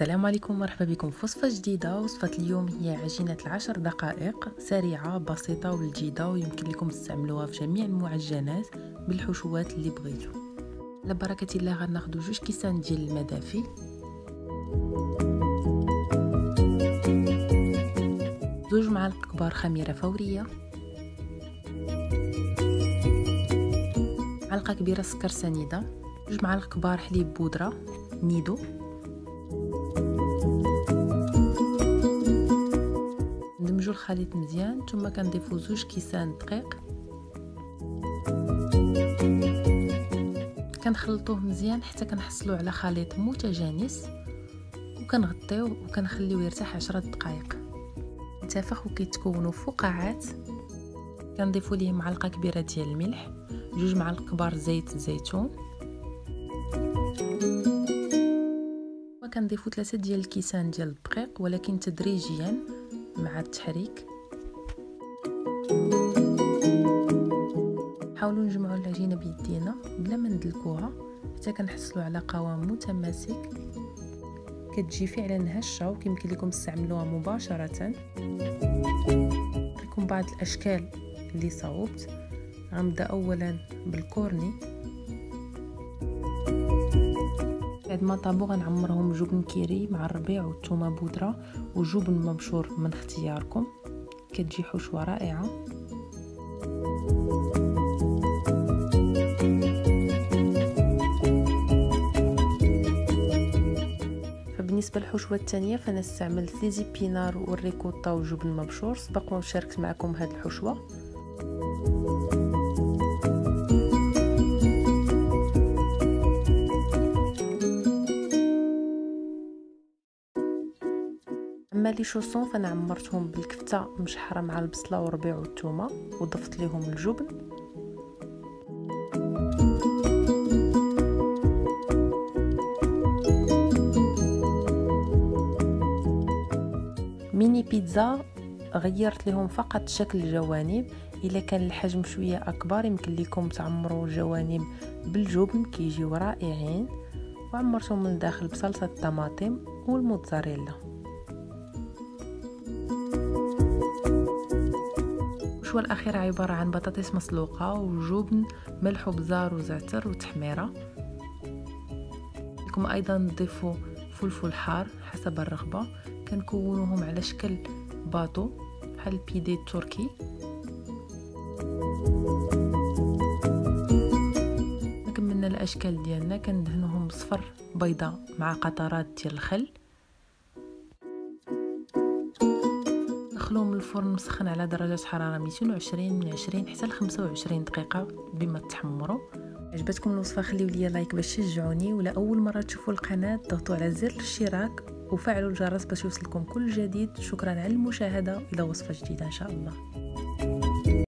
السلام عليكم، مرحبا بكم في وصفة جديدة. وصفة اليوم هي عجينة 10 دقائق، سريعة بسيطة ولذيذة، ويمكن لكم تستعملوها في جميع المعجنات بالحشوات اللي بغيتو. على بركة الله غناخدو 2 كيسان ديال الماء دافي، زوج معالق كبار خميرة فورية، معلقة كبيرة سكر سنيدة، 2 معالق كبار حليب بودرة نيدو، ندمجو الخليط مزيان، ثم كنضيفو 2 كيسان دقيق، كنخلطوه مزيان حتى كنحصلوا على خليط متجانس، وكنغطيوه وكنخليوه يرتاح 10 دقائق. ينتفخ وكيتكونوا فقاعات. كنضيفوا ليه معلقه كبيره ديال الملح، 2 معالق كبار زيت الزيتون، وكنضيفوا 3 ديال الكيسان ديال الدقيق ولكن تدريجيا مع التحريك. حاولوا نجمعوا العجينه بيدينا بلا ما ندلكوها حتى كنحصلوا على قوام متماسك. كتجي فعلا هشه ويمكن لكم تستعملوها مباشره. نعطيكم بعض الاشكال اللي صاوبت. غنبدا اولا بالكورني. بعد ما طابو غنعمرهم جبن كيري مع الربيع والثومه بودره وجبن مبشور من اختياركم. كتجي حشوه رائعه. بالنسبه للحشوه الثانيه فانا استعملت لي زيبينار والريكوتا وجبن مبشور. سبق وشاركت معكم هذه الحشوه. اما لي شوسون فانا عمرتهم بالكفته مشحره مع البصله والربيع والثومه وضفت لهم الجبن. ميني بيتزا غيرت لهم فقط شكل الجوانب. الا كان الحجم شويه اكبر يمكن لكم تعمروا الجوانب بالجبن كيجيو رائعين. وعمرتهم من الداخل بصلصه الطماطم والموتزاريلا. الحشوه الاخيره عباره عن بطاطس مسلوقه وجبن ملح وبزار وزعتر وتحميره. لكم ايضا تضيفوا فلفل حار حسب الرغبه. كنكونوهم على شكل باطو بحال البيدي التركي. كملنا الاشكال ديالنا. كندهنوهم بصفر بيضه مع قطرات ديال الخل. دخلوهم الفرن مسخن على درجه حراره 220 من 20 حتى ل 25 دقيقه بما تحمروا. عجبتكم الوصفه خليوا لي لايك باش تشجعوني، ولا اول مره تشوفوا القناه ضغطوا على زر الاشتراك وفعلوا الجرس باش يوصلكم كل جديد. شكرا على المشاهده، الى وصفه جديده ان شاء الله.